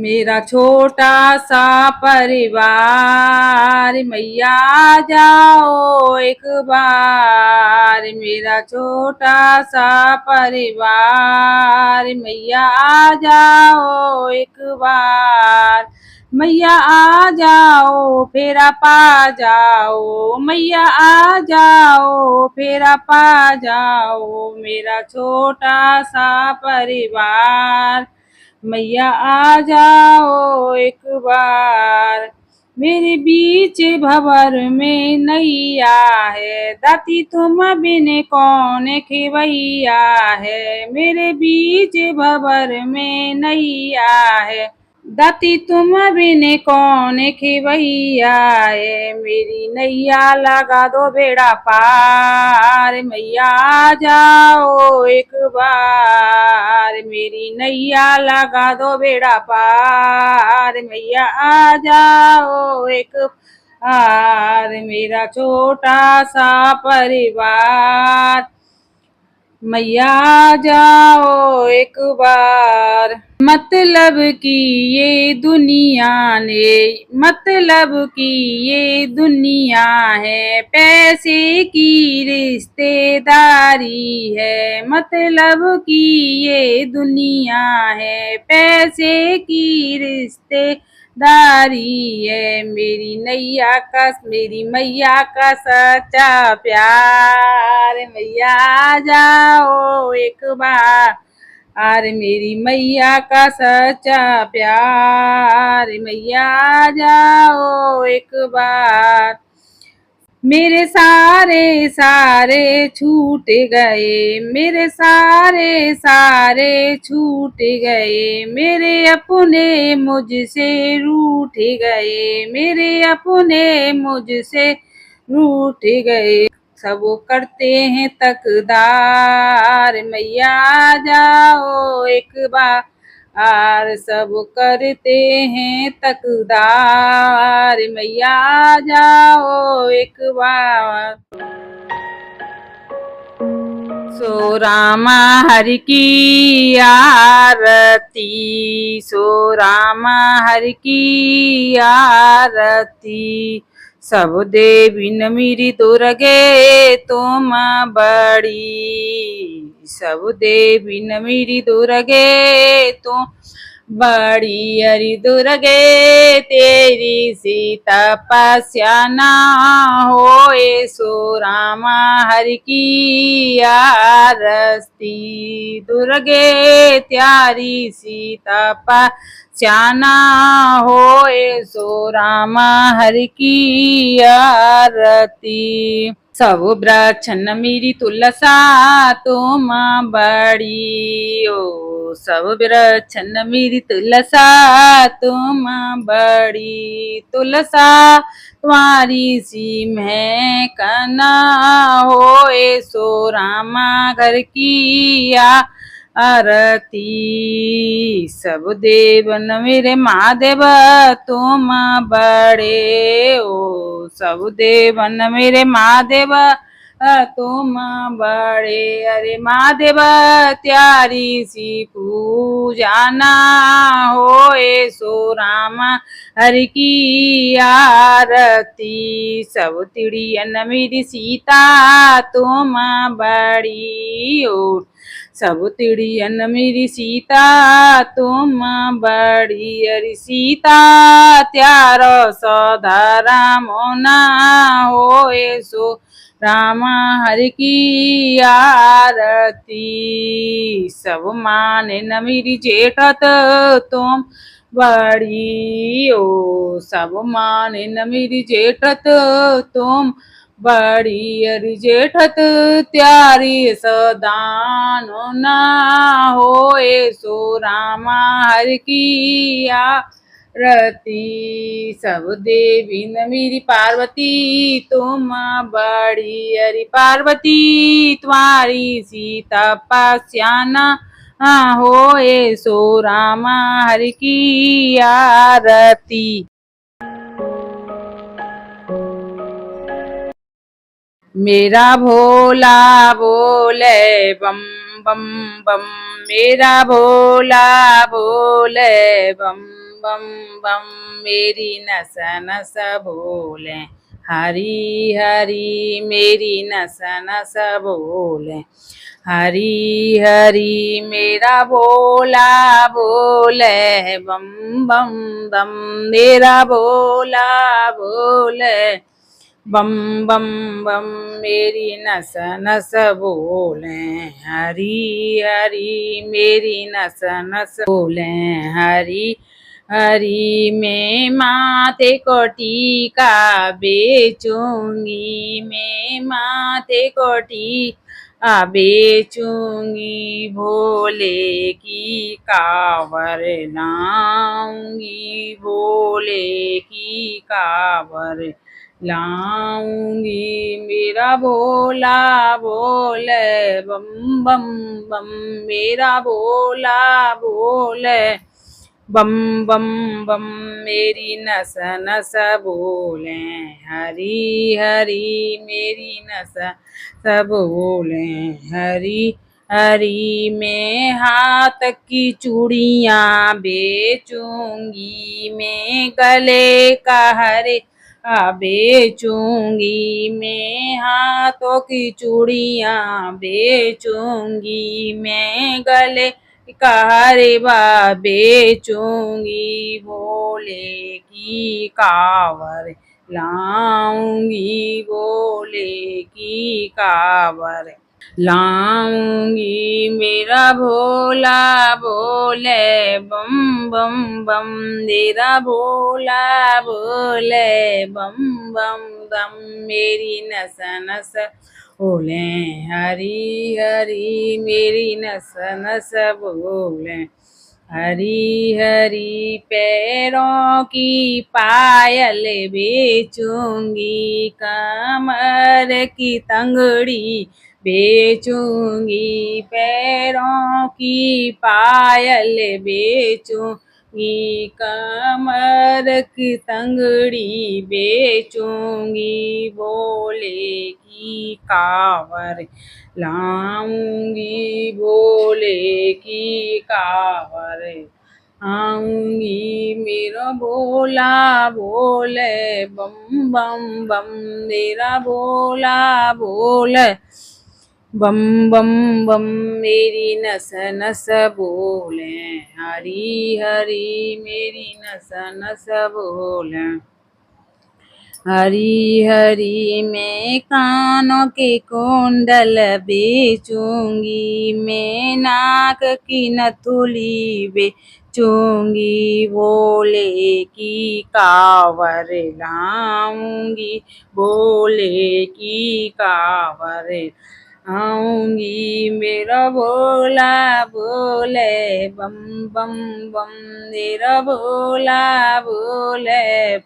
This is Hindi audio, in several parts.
मेरा छोटा सा परिवार, मैया आ जाओ एक बार। मेरा छोटा सा परिवार, मैया आ जाओ एक बार। मैया आ जाओ फेरा पा जाओ, मैया आ जाओ फेरा पा जाओ। मेरा छोटा सा परिवार, मैया आ जाओ एक बार। मेरे बीच भंवर में नैया है, दाती तुम बिन कौन खेवैया है। मेरे बीच भंवर में नैया है, दाती तुम बिन कौन खेवैया है। मेरी नैया लगा दो बेड़ा पार, मैया आ जाओ एक बार। मेरी नैया लगा दो बेड़ा पार, मैया आ जाओ एक बार। मेरा छोटा सा परिवार, मैया आ जाओ एक बार। मतलब की ये दुनिया ने, मतलब की ये दुनिया है, पैसे की रिश्तेदारी है। मतलब की ये दुनिया है, पैसे की रिश्तेदारी है। मेरी नैया का, मेरी मैया का सच्चा प्यार, मैया आ जाओ एक बार। मेरी मैया का सच्चा प्यार, मैया आ जाओ एक बार। मेरे सारे सारे छूट गए, मेरे सारे सारे छूट गए। मेरे अपने मुझसे रूठ गए, मेरे अपने मुझसे रूठ गए। सब करते हैं तकदार, मैया आ जाओ एक बार। सब करते हैं तकदार, मैया आ जाओ एक बार। सो रामा हरि की आरती, सो रामा हरि की आरती। सब देवी न मेरी दुर्गे तुम बड़ी, सब देवी न मेरी दुर्गे तुम बड़ी। हरि दुर्गे तेरी सी तपस्या ना होए, सो रामा हरि की आरती। दुर्गे त्यारी सी तपस्या ना होए, सो रामा हरि की आरती। सब वृक्षन मेरी तुलसा तुम बड़ी ओ, सब वृक्षन मेरी तुलसा तुम बड़ी। तुलसा तुम्हारी सी महकना होए, सो रामा घर की आरती। सब देवन मेरे महादेव तुम बड़े ओ, सब देवन मेरे महादेव तुम बड़े। अरे महादेव त्यारी सी पूजा ना होए, सो रामा हरि की आरती। सब तिड़ियन मेरी सीता तुम बड़ी ओ, सब तिड़ियन मेरी सीता तुम बड़ी। अरे सीता त्यारो सौधारा मोना होए, सो रामा हरि की आरती। सब माने न मेरी जेठत तुम बड़ी ओ, सब माने न मेरी जेठत तुम बड़ी। अरे जेठत त्यारी सदान ना होए, सो रामा हरि की आरती। सब देवी न मेरी पार्वती तुम बड़ी। अरे पार्वती तुम्हारी सी तपस्या ना होए, सो रामा हरि की आरती। मेरा भोला बोले बम बम बम, मेरा भोला बोले बम बम बम मेरी नस नस बोले हरी हरी मेरी नस नस बोले हरी हरी मेरा भोला बोले बम बम बम मेरा भोला बोले बम बम बम मेरी नस नस बोले हरी हरी मेरी नस नस बोले हरी हरी मैं माथे को टीका बेचूंगी मैं माथे को टीका बेचूंगी भोले की कांवर लाऊंगी भोले की कांवर लाऊंगी मेरा भोला बोले बम बम बम मेरा भोला बोले बम बम बम मेरी नस नस बोले हरी हरी मेरी नस नस बोले हरी हरी मैं हाथ की चूड़ियाँ बेचूंगी मैं गले का हरे बेचूंगी मैं हाथों की चूड़ियाँ बेचूंगी मैं गले का हरवा बेचूंगी भोले की कांवर लाऊंगी भोले की कांवर लाऊंगी मेरा भोला बोले बम बम बम मेरा भोला बोले बम बम बम मेरी नस नस बोले हरी हरी मेरी नस नस बोले हरी हरी पैरों की पायल बेचूंगी कमर की तंगड़ी बेचूंगी पैरों की पायल बेचूंगी कमर की तंगड़ी बेचूंगी भोले की कांवर लाऊंगी भोले की कांवर आऊंगी मेरा भोला बोले बम बम बम मेरा भोला बोले बम बम बम मेरी नस नस बोले हरी हरी मेरी नस नस बोले हरी हरी मैं कानों के कुंडल बेचूंगी मैं नाक की नथुली बेचूंगी भोले की कांवर लाऊंगी भोले की कांवर आऊंगी मेरा भोला बोले बम बम बम मेरा भोला बोले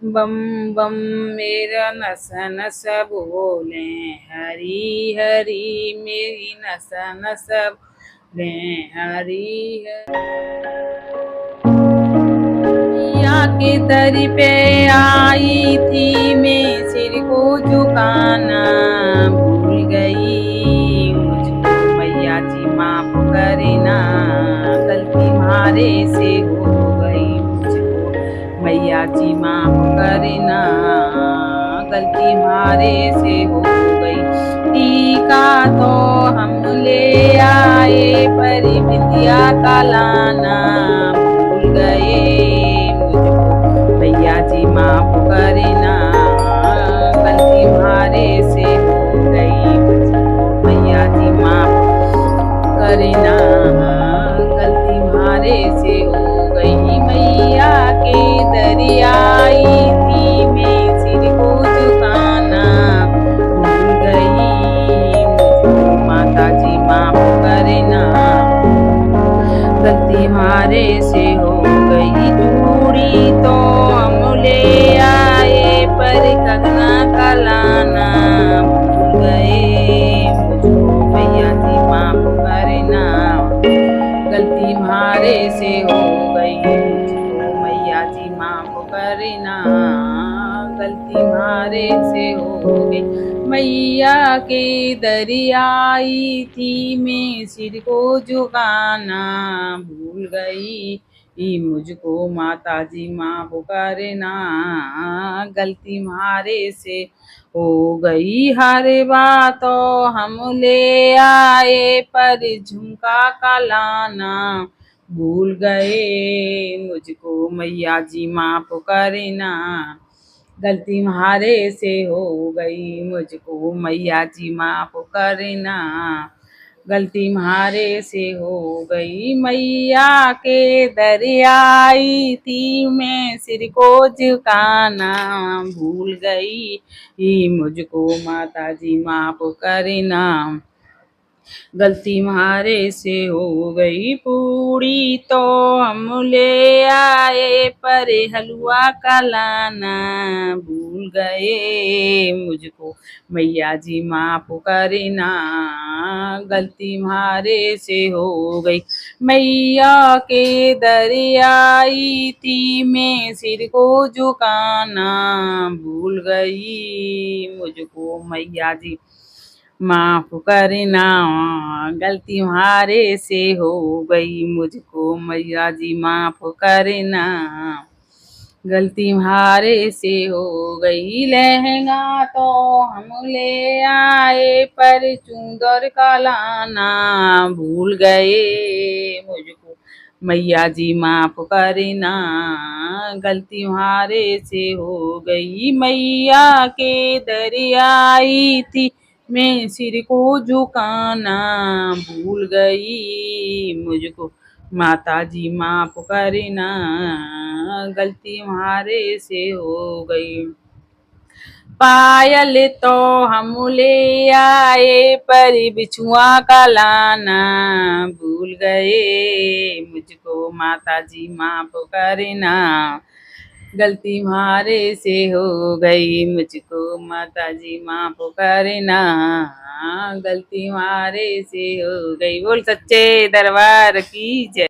बम बम मेरा नस नस बोले हरी हरी मेरी नस नस बोले हरी या के दर पे आई थी मैं सिर को झुकाना भूल गई मुझको मैया जी माफ करना गलती मारे से हो गई मुझको मैया जी माफ करना गलती मारे से हो गई टीका तो हम ले आए पर विद्या का लाना भूल गए मुझको मैया जी माफ करना गलती मारे से हो गई मुझको मैया जी माफ करना गलती मारे से हो गई मैया के दरियाई थी मैं सिर को झुकाना भूल गई मुझको माता जी माफ करना गलती मारे से हो गई चूड़ी तो हम ले आए पर कंगना का लाना भूल गए मुझको मैया जी माफ करना गलती मारे से हो गई मुझको मैया जी माफ करना गलती मारे से हो गई मैया के दरियाई थी मैं सिर को झुकाना भूल गई मुझको माता जी माफ करना, गलती हमारे से हो गई। हर बात तो हम ले आए पर झुमका का लाना भूल गए। मुझको मैया जी माफ करना, गलती हमारे से हो गई। मुझको मैया जी माफ करना, गलती हमारे से हो गई। मैया के दर आई थी मैं सिर को झुकाना भूल गई। मुझको माता जी माफ करना, गलती हमारे से हो गई। पूड़ी तो हम ले आए पर हलवा का लाना भूल गए। मुझको मैया जी माफ करना, गलती हमारे से हो गई। मैया के दर आई थी मैं सिर को झुकाना भूल गई। मुझको मैया जी माफ करना, गलती हमारे से हो गई। मुझको मैया जी माफ करना, गलती हमारे से हो गई। लहंगा तो हम ले आए पर चूंदर का लाना भूल गए। मुझको मैया जी माफ करना, गलती हमारे से हो गई। मैया के दर आई थी मैं सिर को झुकाना भूल गई। मुझको माता जी माफ करना, गलती हमारे से हो गई। पायल तो हम ले आए पर बिछुआ का लाना भूल गए। मुझको माता जी माफ करना, गलती हमारे से हो गई। मुझको माता जी माफ करना, गलती हमारे से हो गई। बोल सच्चे दरबार की जय।